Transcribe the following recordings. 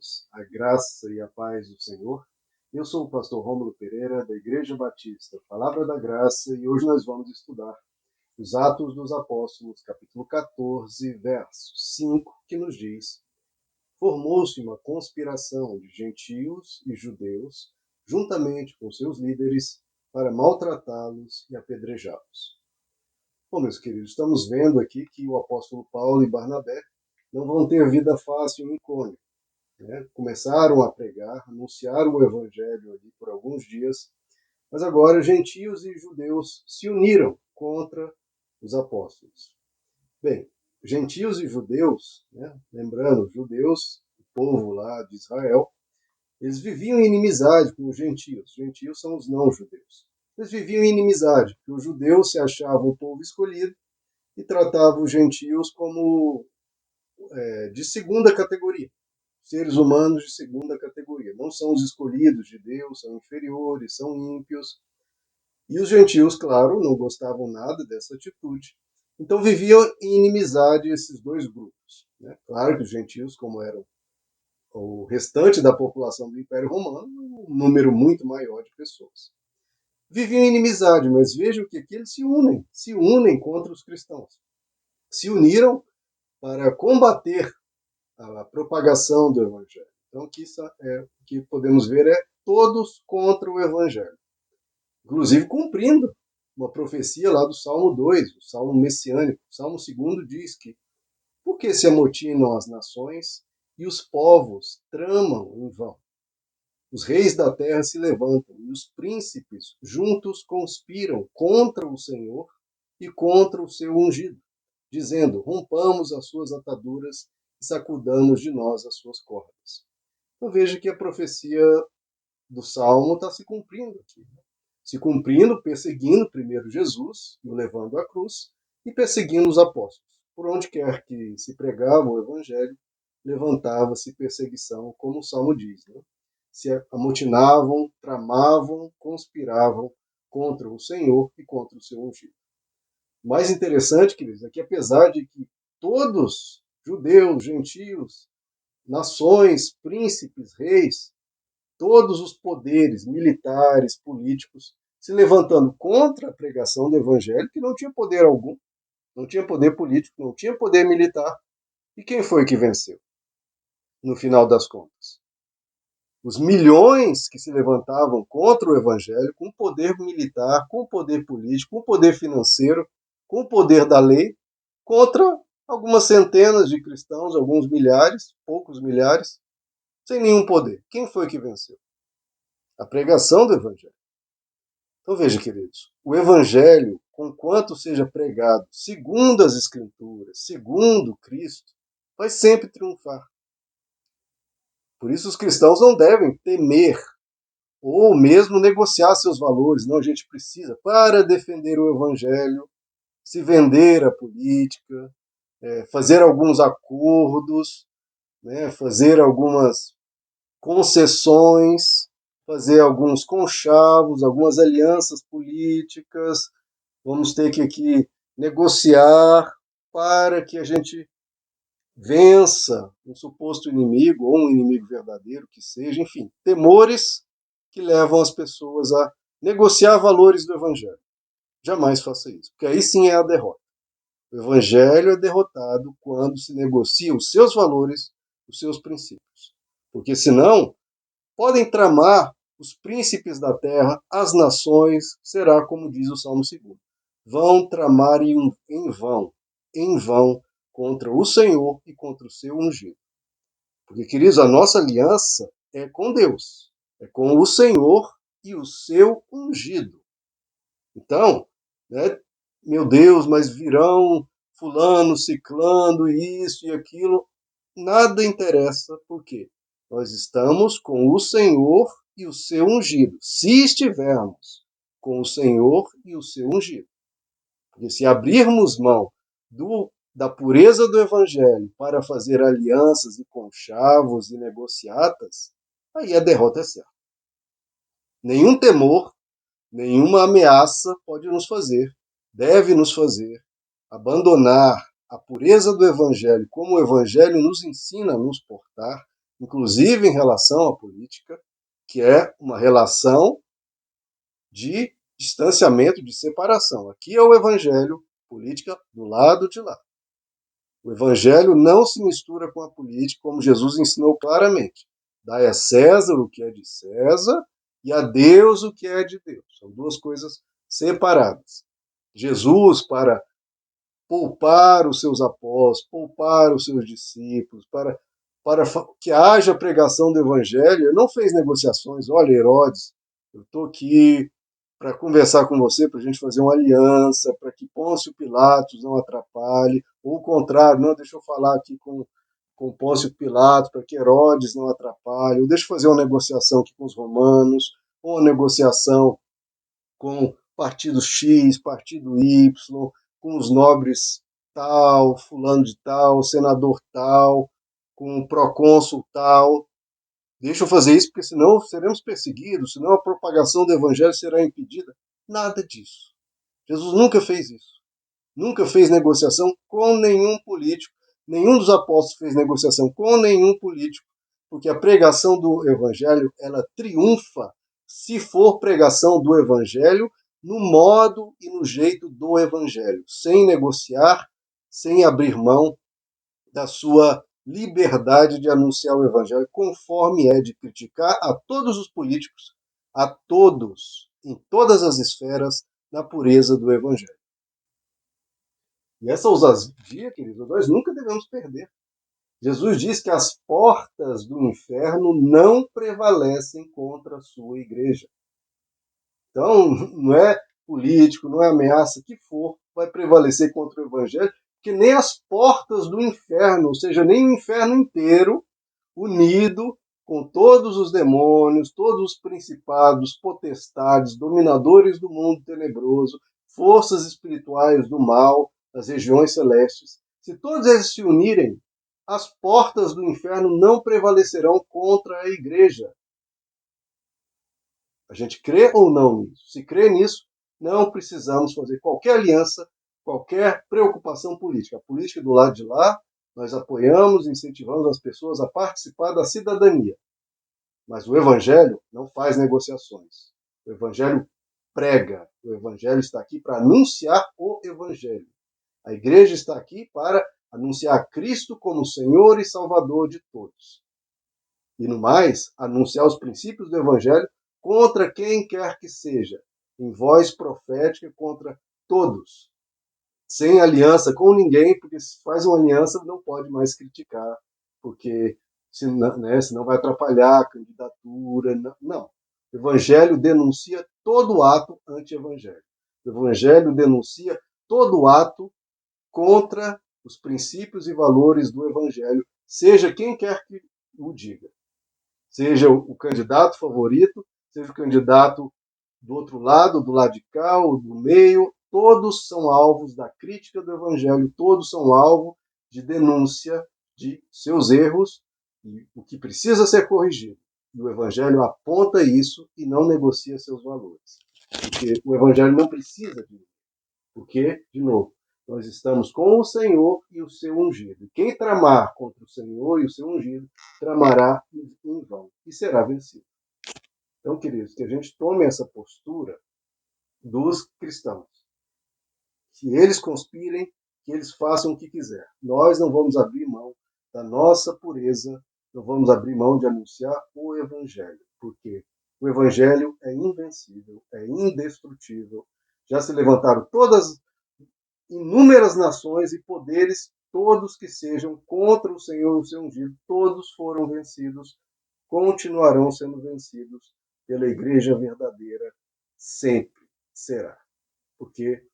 irmãos, a graça e a paz do Senhor. Eu sou o pastor Rômulo Pereira, da Igreja Batista Palavra da Graça, e hoje nós vamos estudar os Atos dos Apóstolos, capítulo 14, verso 5, que nos diz: Formou-se uma conspiração de gentios e judeus, juntamente com seus líderes, para maltratá-los e apedrejá-los. Bom, meus queridos, estamos vendo aqui que o apóstolo Paulo e Barnabé não vão ter vida fácil em Icônio, né? Começaram a pregar, anunciaram o evangelho ali por alguns dias, mas agora gentios e judeus se uniram contra os apóstolos. Bem, gentios e judeus, né? Lembrando, judeus, o povo lá de Israel, eles viviam em inimizade com os gentios. Gentios são os não-judeus. Eles viviam em inimizade, porque os judeus se achavam o povo escolhido e tratavam os gentios como de segunda categoria, seres humanos de segunda categoria. Não são os escolhidos de Deus, são inferiores, são ímpios. E os gentios, claro, não gostavam nada dessa atitude. Então viviam em inimizade esses dois grupos, né? Claro que os gentios, como eram o restante da população do Império Romano, um número muito maior de pessoas. Viviam em inimizade, mas vejam que aqui eles se unem contra os cristãos. Se uniram para combater a propagação do Evangelho. Então, aqui o que podemos ver é todos contra o Evangelho. Inclusive cumprindo uma profecia lá do Salmo 2, o Salmo messiânico. O Salmo 2 diz que: Por que se amotinam as nações e os povos tramam em vão? Os reis da terra se levantam e os príncipes juntos conspiram contra o Senhor e contra o seu ungido, dizendo: Rompamos as suas ataduras e sacudamos de nós as suas cordas. Então veja que a profecia do Salmo está se cumprindo aqui. Se cumprindo, perseguindo primeiro Jesus, o levando à cruz, e perseguindo os apóstolos. Por onde quer que se pregava o evangelho, levantava-se perseguição, como o Salmo diz, né? Se amotinavam, tramavam, conspiravam contra o Senhor e contra o seu ungido. O mais interessante, queridos, é que apesar de que todos, judeus, gentios, nações, príncipes, reis, todos os poderes militares, políticos, se levantando contra a pregação do evangelho, que não tinha poder algum, não tinha poder político, não tinha poder militar. E quem foi que venceu, no final das contas? Os milhões que se levantavam contra o evangelho, com poder militar, com poder político, com poder financeiro, com o poder da lei, contra algumas centenas de cristãos, alguns milhares, poucos milhares, sem nenhum poder. Quem foi que venceu? A pregação do evangelho. Então veja, queridos, o evangelho, conquanto seja pregado segundo as escrituras, segundo Cristo, vai sempre triunfar. Por isso os cristãos não devem temer ou mesmo negociar seus valores. Não, a gente precisa, para defender o evangelho, se vender à política, fazer alguns acordos, né, fazer algumas concessões, fazer alguns conchavos, algumas alianças políticas. Vamos ter que aqui negociar para que a gente vença um suposto inimigo ou um inimigo verdadeiro que seja, enfim, temores que levam as pessoas a negociar valores do evangelho. Jamais faça isso, porque aí sim é a derrota. O evangelho é derrotado quando se negocia os seus valores, os seus princípios. Porque senão, podem tramar os príncipes da terra, as nações, será como diz o Salmo 2. Vão tramar em vão, contra o Senhor e contra o seu ungido. Porque, queridos, a nossa aliança é com Deus, é com o Senhor e o seu ungido. Então, né, meu Deus, mas virão fulano, ciclano, isso e aquilo, nada interessa, por quê? Nós estamos com o Senhor e o seu ungido, se estivermos com o Senhor e o seu ungido. Porque se abrirmos mão da pureza do Evangelho para fazer alianças e conchavos e negociatas, aí a derrota é certa. Nenhum temor, nenhuma ameaça pode nos fazer, deve nos fazer, abandonar a pureza do Evangelho, como o Evangelho nos ensina a nos portar, inclusive em relação à política, que é uma relação de distanciamento, de separação. Aqui é o evangelho, política do lado de lá. O evangelho não se mistura com a política, como Jesus ensinou claramente. Dai a César o que é de César e a Deus o que é de Deus. São duas coisas separadas. Jesus, para poupar os seus apóstolos, poupar os seus discípulos, para que haja pregação do evangelho, ele não fez negociações. Olha, Herodes, eu estou aqui para conversar com você, para a gente fazer uma aliança, para que Pôncio Pilatos não atrapalhe, ou o contrário, não, deixa eu falar aqui com Pôncio Pilatos, para que Herodes não atrapalhe, ou deixa eu fazer uma negociação aqui com os romanos, ou uma negociação com partido X, partido Y, com os nobres tal, fulano de tal, senador tal, com o procônsul tal. Deixa eu fazer isso, porque senão seremos perseguidos, senão a propagação do evangelho será impedida. Nada disso. Jesus nunca fez isso. Nunca fez negociação com nenhum político. Nenhum dos apóstolos fez negociação com nenhum político, porque a pregação do evangelho, ela triunfa se for pregação do evangelho no modo e no jeito do evangelho, sem negociar, sem abrir mão da sua liberdade de anunciar o evangelho, conforme é de criticar a todos os políticos, a todos, em todas as esferas, na pureza do evangelho. E essa ousadia, queridos, nós nunca devemos perder. Jesus diz que as portas do inferno não prevalecem contra a sua igreja. Então, não é político, não é ameaça que for, vai prevalecer contra o evangelho, porque nem as portas do inferno, ou seja, nem o inferno inteiro, unido com todos os demônios, todos os principados, potestades, dominadores do mundo tenebroso, forças espirituais do mal, das regiões celestes, se todos eles se unirem, as portas do inferno não prevalecerão contra a igreja. A gente crê ou não nisso? Se crê nisso, não precisamos fazer qualquer aliança, qualquer preocupação política. A política do lado de lá, nós apoiamos, incentivamos as pessoas a participar da cidadania. Mas o Evangelho não faz negociações. O Evangelho prega. O Evangelho está aqui para anunciar o Evangelho. A igreja está aqui para anunciar Cristo como Senhor e Salvador de todos. E no mais, anunciar os princípios do Evangelho contra quem quer que seja, em voz profética contra todos, sem aliança com ninguém, porque se faz uma aliança não pode mais criticar, porque senão vai atrapalhar a candidatura. Não. O Evangelho denuncia todo ato anti-evangelho. O Evangelho denuncia todo ato contra os princípios e valores do Evangelho, seja quem quer que o diga. Seja o candidato favorito, seja o candidato do outro lado, do lado de cá, ou do meio, todos são alvos da crítica do Evangelho, todos são alvo de denúncia de seus erros e o que precisa ser corrigido. E o Evangelho aponta isso e não negocia seus valores. Porque o Evangelho não precisa de porque, de novo, nós estamos com o Senhor e o seu ungido. Quem tramar contra o Senhor e o seu ungido, tramará em vão e será vencido. Então, queridos, que a gente tome essa postura dos cristãos. Que eles conspirem, que eles façam o que quiser. Nós não vamos abrir mão da nossa pureza, não vamos abrir mão de anunciar o Evangelho, porque o Evangelho é invencível, é indestrutível. Já se levantaram todas inúmeras nações e poderes, todos que sejam contra o Senhor e o seu ungido, todos foram vencidos, continuarão sendo vencidos pela igreja verdadeira, sempre será. Porque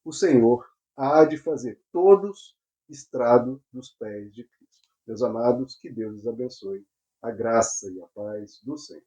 o Senhor há de fazer todos estrado dos pés de Cristo. Meus amados, que Deus os abençoe. A graça e a paz do Senhor.